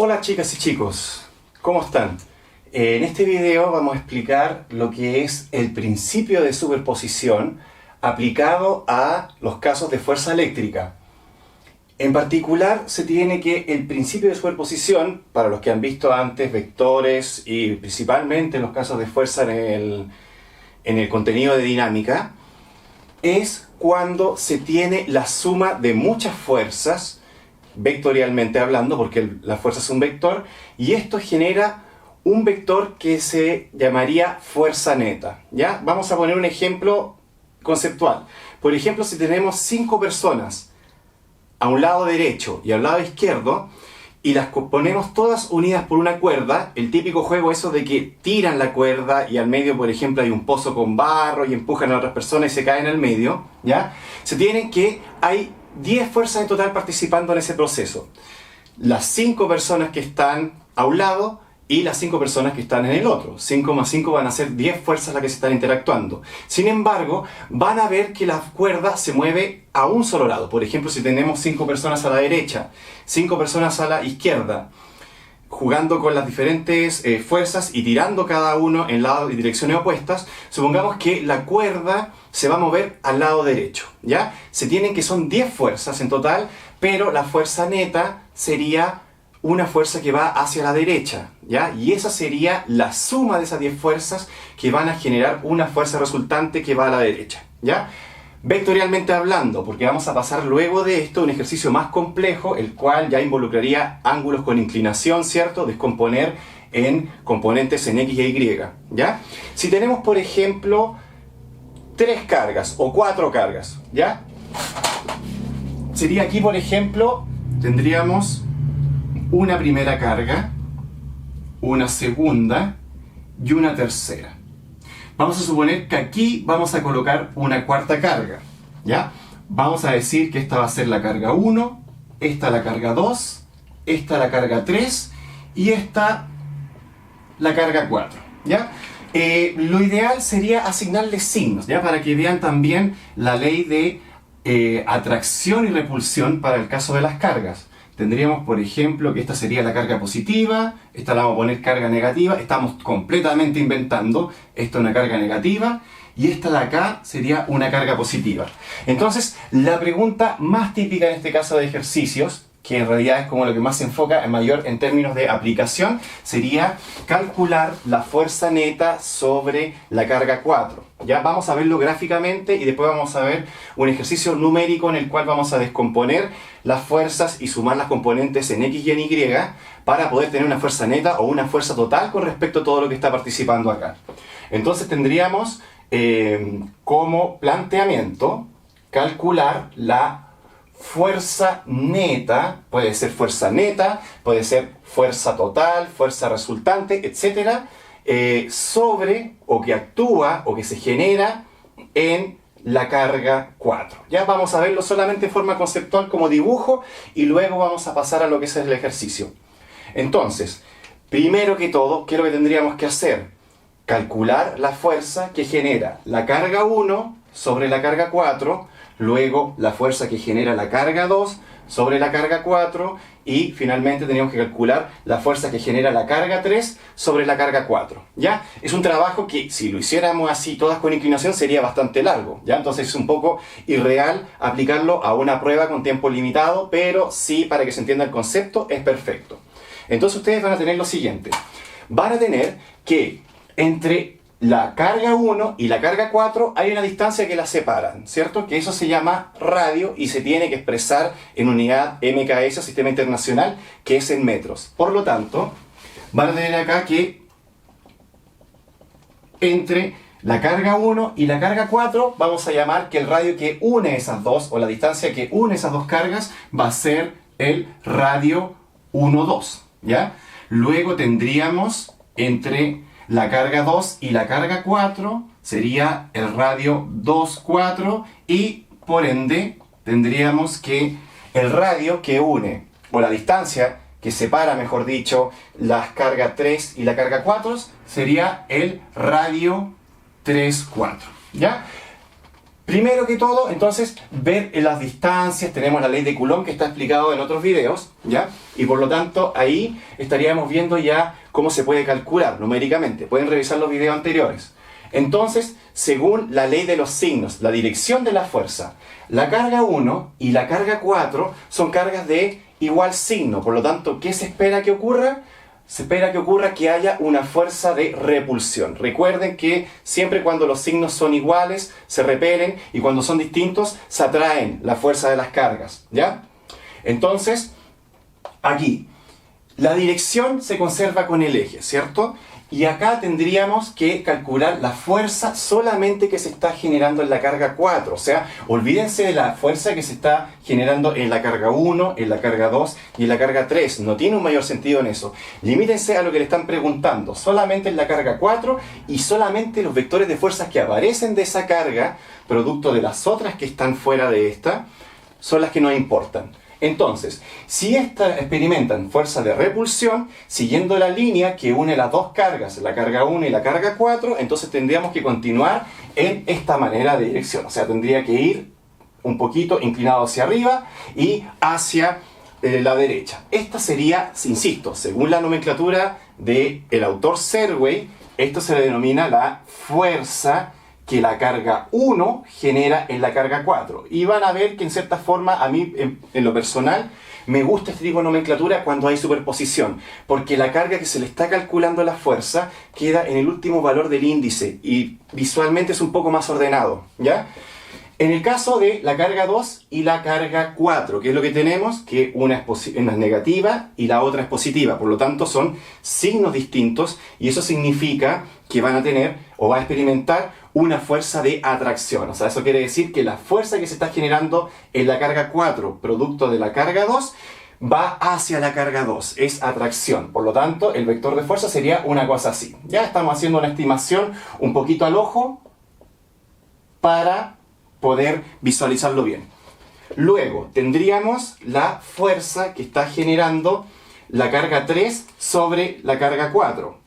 Hola chicas y chicos, ¿cómo están? En este video vamos a explicar lo que es el principio de superposición aplicado a los casos de fuerza eléctrica. En particular se tiene que el principio de superposición, para los que han visto antes vectores y principalmente en los casos de fuerza en el contenido de dinámica, es cuando se tiene la suma de muchas fuerzas, vectorialmente hablando, porque la fuerza es un vector, y esto genera un vector que se llamaría fuerza neta, ¿ya? Vamos a poner un ejemplo conceptual. Por ejemplo, si tenemos 5 personas a un lado derecho y al lado izquierdo, y las ponemos todas unidas por una cuerda, el típico juego eso de que tiran la cuerda y al medio, por ejemplo, hay un pozo con barro y empujan a otras personas y se caen al medio, ¿ya? Se tiene que hay 10 fuerzas en total participando en ese proceso. Las 5 personas que están a un lado y las 5 personas que están en el otro. 5 más 5 van a ser 10 fuerzas las que se están interactuando. Sin embargo, van a ver que la cuerda se mueve a un solo lado. Por ejemplo, si tenemos 5 personas a la derecha, 5 personas a la izquierda, jugando con las diferentes fuerzas y tirando cada uno en lados y direcciones opuestas, supongamos que la cuerda se va a mover al lado derecho, ¿ya? Se tienen que son 10 fuerzas en total, pero la fuerza neta sería una fuerza que va hacia la derecha, ¿ya? Y esa sería la suma de esas 10 fuerzas que van a generar una fuerza resultante que va a la derecha, ¿ya? Vectorialmente hablando, porque vamos a pasar luego de esto a un ejercicio más complejo, el cual ya involucraría ángulos con inclinación, ¿cierto? Descomponer en componentes en X e Y, ¿ya? Si tenemos, por ejemplo, 3 cargas o 4 cargas, ¿ya? Sería aquí, por ejemplo, tendríamos una primera carga, una segunda y una tercera. Vamos a suponer que aquí vamos a colocar una cuarta carga, ¿ya? Vamos a decir que esta va a ser la carga 1, esta la carga 2, esta la carga 3 y esta la carga 4, ¿ya? Lo ideal sería asignarle signos, ¿ya? Para que vean también la ley de atracción y repulsión para el caso de las cargas. Tendríamos, por ejemplo, que esta sería la carga positiva, esta la vamos a poner carga negativa, estamos completamente inventando, esta es una carga negativa, y esta de acá sería una carga positiva. Entonces, la pregunta más típica en este caso de ejercicios, que en realidad es como lo que más se enfoca en términos de aplicación, sería calcular la fuerza neta sobre la carga 4. Ya vamos a verlo gráficamente y después vamos a ver un ejercicio numérico en el cual vamos a descomponer las fuerzas y sumar las componentes en X y en Y para poder tener una fuerza neta o una fuerza total con respecto a todo lo que está participando acá. Entonces tendríamos como planteamiento calcular la fuerza neta, puede ser fuerza neta, puede ser fuerza total, fuerza resultante, etc. Sobre o que actúa o que se genera en la carga 4. Ya vamos a verlo solamente en forma conceptual como dibujo y luego vamos a pasar a lo que es el ejercicio. Entonces, primero que todo, ¿qué es lo que tendríamos que hacer? Calcular la fuerza que genera la carga 1 sobre la carga 4, luego la fuerza que genera la carga 2 sobre la carga 4 y finalmente tendríamos que calcular la fuerza que genera la carga 3 sobre la carga 4. ¿Ya? Es un trabajo que si lo hiciéramos así todas con inclinación sería bastante largo, ¿ya? Entonces es un poco irreal aplicarlo a una prueba con tiempo limitado, pero sí, para que se entienda el concepto, es perfecto. Entonces ustedes van a tener lo siguiente. Van a tener que entre la carga 1 y la carga 4 hay una distancia que las separan, ¿cierto? Que eso se llama radio y se tiene que expresar en unidad MKS, Sistema Internacional, que es en metros. Por lo tanto, van a tener acá que entre la carga 1 y la carga 4 vamos a llamar que el radio que une esas dos, o la distancia que une esas dos cargas, va a ser el radio 1, 2, ¿ya? Luego tendríamos entre la carga 2 y la carga 4 sería el radio 2, 4 y por ende tendríamos que el radio que une, o la distancia que separa, mejor dicho, las cargas 3 y la carga 4 sería el radio 3, 4, ¿ya? Primero que todo, entonces, ver las distancias, tenemos la ley de Coulomb que está explicado en otros videos, ¿ya? Y por lo tanto, ahí estaríamos viendo ya cómo se puede calcular numéricamente. Pueden revisar los videos anteriores. Entonces, según la ley de los signos, la dirección de la fuerza, la carga 1 y la carga 4 son cargas de igual signo. Por lo tanto, ¿qué se espera que ocurra? Se espera que ocurra que haya una fuerza de repulsión. Recuerden que siempre cuando los signos son iguales, se repelen, y cuando son distintos, se atraen la fuerza de las cargas, ¿ya? Entonces, aquí, la dirección se conserva con el eje, ¿cierto? Y acá tendríamos que calcular la fuerza solamente que se está generando en la carga 4. O sea, olvídense de la fuerza que se está generando en la carga 1, en la carga 2 y en la carga 3. No tiene un mayor sentido en eso. Limítense a lo que le están preguntando. Solamente en la carga 4 y solamente los vectores de fuerzas que aparecen de esa carga, producto de las otras que están fuera de esta, son las que nos importan. Entonces, si estas experimentan fuerza de repulsión, siguiendo la línea que une las dos cargas, la carga 1 y la carga 4, entonces tendríamos que continuar en esta manera de dirección. O sea, tendría que ir un poquito inclinado hacia arriba y hacia la derecha. Esta sería, insisto, según la nomenclatura del autor Serway, esto se le denomina la fuerza que la carga 1 genera en la carga 4. Y van a ver que en cierta forma, a mí en lo personal, me gusta este tipo de nomenclatura cuando hay superposición, porque la carga que se le está calculando la fuerza queda en el último valor del índice y visualmente es un poco más ordenado, ¿ya? En el caso de la carga 2 y la carga 4, ¿qué es lo que tenemos? Que una es negativa y la otra es positiva. Por lo tanto, son signos distintos y eso significa que van a tener o va a experimentar una fuerza de atracción. O sea, eso quiere decir que la fuerza que se está generando en la carga 4, producto de la carga 2, va hacia la carga 2. Es atracción. Por lo tanto, el vector de fuerza sería una cosa así. Ya estamos haciendo una estimación un poquito al ojo para poder visualizarlo bien. Luego tendríamos la fuerza que está generando la carga 3 sobre la carga 4.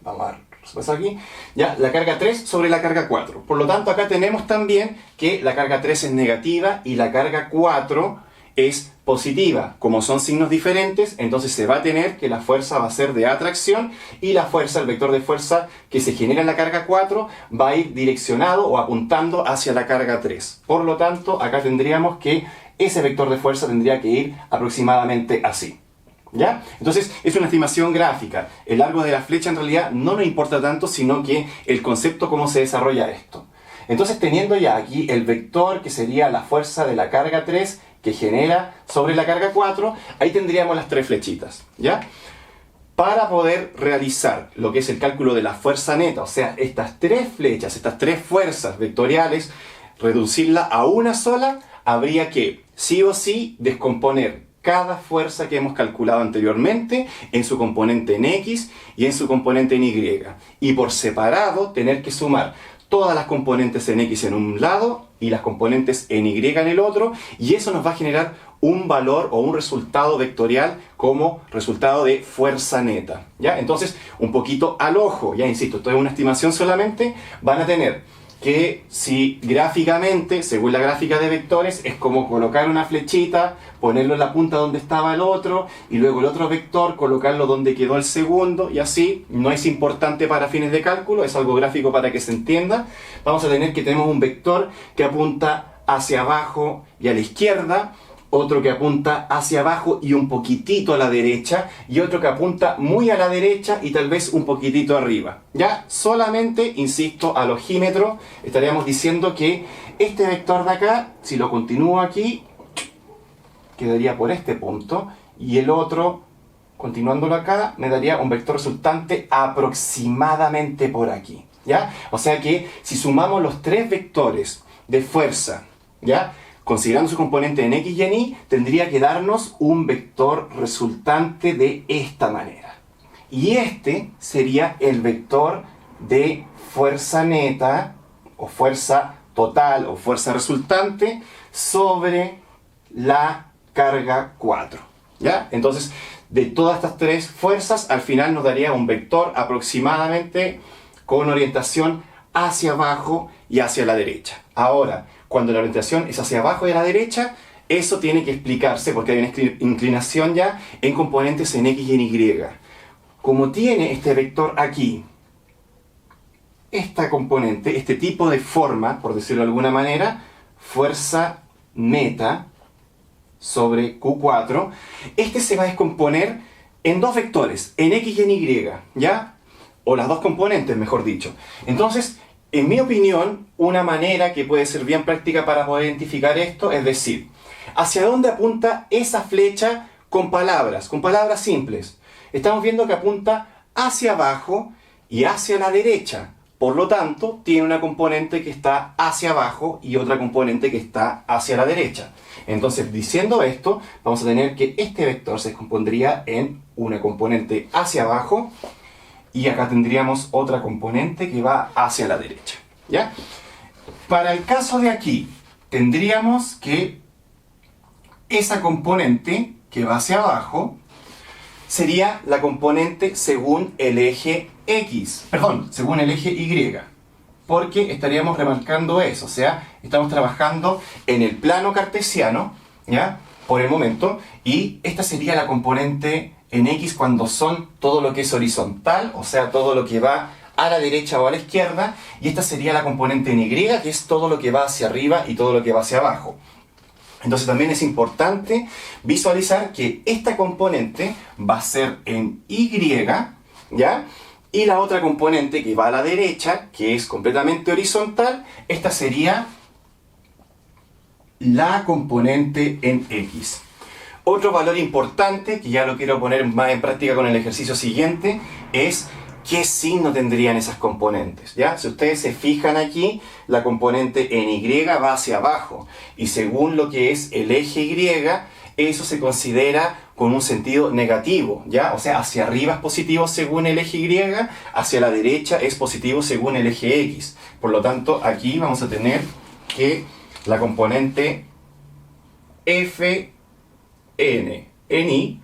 Vamos a ver, pasa aquí. Ya, la carga 3 sobre la carga 4. Por lo tanto, acá tenemos también que la carga 3 es negativa y la carga 4 es positiva. Como son signos diferentes, entonces se va a tener que la fuerza va a ser de atracción y la fuerza, el vector de fuerza que se genera en la carga 4 va a ir direccionado o apuntando hacia la carga 3. Por lo tanto, acá tendríamos que ese vector de fuerza tendría que ir aproximadamente así. ¿Ya? Entonces es una estimación gráfica. El largo de la flecha en realidad no nos importa tanto, sino que el concepto cómo se desarrolla esto. Entonces, teniendo ya aquí el vector que sería la fuerza de la carga 3 que genera sobre la carga 4, ahí tendríamos las tres flechitas, ¿ya? Para poder realizar lo que es el cálculo de la fuerza neta, o sea, estas tres flechas, estas tres fuerzas vectoriales, reducirla a una sola, habría que sí o sí descomponer cada fuerza que hemos calculado anteriormente en su componente en X y en su componente en Y. Y por separado tener que sumar todas las componentes en X en un lado y las componentes en Y en el otro, y eso nos va a generar un valor o un resultado vectorial como resultado de fuerza neta, ¿ya? Entonces, un poquito al ojo, ya insisto, esto es una estimación solamente, van a tener que si gráficamente, según la gráfica de vectores, es como colocar una flechita, ponerlo en la punta donde estaba el otro, y luego el otro vector, colocarlo donde quedó el segundo, y así, no es importante para fines de cálculo, es algo gráfico para que se entienda. Vamos a tener que tenemos un vector que apunta hacia abajo y a la izquierda, otro que apunta hacia abajo y un poquitito a la derecha, y otro que apunta muy a la derecha y tal vez un poquitito arriba. Ya solamente, insisto, al ojímetro estaríamos diciendo que este vector de acá, si lo continúo aquí, quedaría por este punto, y el otro, continuándolo acá, me daría un vector resultante aproximadamente por aquí, ¿ya? O sea que si sumamos los tres vectores de fuerza, ¿ya?, considerando su componente en X y en Y, tendría que darnos un vector resultante de esta manera. Y este sería el vector de fuerza neta, o fuerza total, o fuerza resultante, sobre la carga 4. ¿Ya? Entonces, de todas estas tres fuerzas, al final nos daría un vector aproximadamente con orientación hacia abajo y hacia la derecha. Ahora, cuando la orientación es hacia abajo y a la derecha, eso tiene que explicarse porque hay una inclinación ya en componentes en X y en Y. Como tiene este vector aquí, esta componente, este tipo de forma, por decirlo de alguna manera, fuerza neta sobre Q4, este se va a descomponer en dos vectores, en X y en Y, ¿ya? O las dos componentes, mejor dicho. Entonces, en mi opinión, una manera que puede ser bien práctica para poder identificar esto, es decir, ¿hacia dónde apunta esa flecha con palabras simples? Estamos viendo que apunta hacia abajo y hacia la derecha. Por lo tanto, tiene una componente que está hacia abajo y otra componente que está hacia la derecha. Entonces, diciendo esto, vamos a tener que este vector se descompondría en una componente hacia abajo y acá tendríamos otra componente que va hacia la derecha, ¿ya? Para el caso de aquí, tendríamos que esa componente que va hacia abajo sería la componente según el eje X, perdón, según el eje Y, porque estaríamos remarcando eso, o sea, estamos trabajando en el plano cartesiano, ¿ya? Por el momento, y esta sería la componente en X cuando son todo lo que es horizontal, o sea, todo lo que va a la derecha o a la izquierda, y esta sería la componente en Y, que es todo lo que va hacia arriba y todo lo que va hacia abajo. Entonces también es importante visualizar que esta componente va a ser en Y, ¿ya? Y la otra componente que va a la derecha, que es completamente horizontal, esta sería la componente en X. Otro valor importante, que ya lo quiero poner más en práctica con el ejercicio siguiente, es qué signo tendrían esas componentes, ¿ya? Si ustedes se fijan aquí, la componente en Y va hacia abajo, y según lo que es el eje Y, eso se considera con un sentido negativo, ¿ya? O sea, hacia arriba es positivo según el eje Y, hacia la derecha es positivo según el eje X. Por lo tanto, aquí vamos a tener que la componente Fn en Y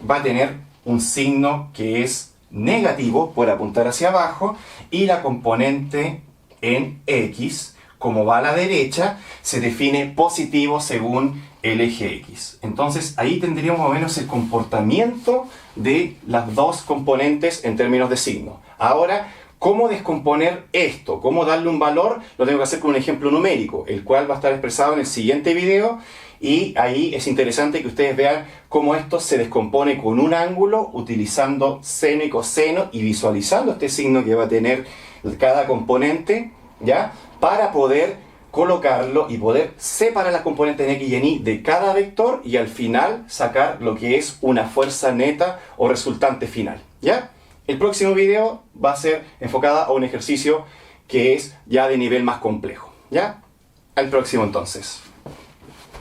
va a tener un signo que es negativo por apuntar hacia abajo, y la componente en X, como va a la derecha, se define positivo según el eje X. Entonces ahí tendríamos más o menos el comportamiento de las dos componentes en términos de signo. Ahora, ¿cómo descomponer esto? ¿Cómo darle un valor? Lo tengo que hacer con un ejemplo numérico, el cual va a estar expresado en el siguiente video. Y ahí es interesante que ustedes vean cómo esto se descompone con un ángulo utilizando seno y coseno y visualizando este signo que va a tener cada componente, ¿ya? Para poder colocarlo y poder separar las componentes en X y en Y de cada vector y al final sacar lo que es una fuerza neta o resultante final, ¿ya? El próximo video va a ser enfocado a un ejercicio que es ya de nivel más complejo, ¿ya? Al próximo entonces.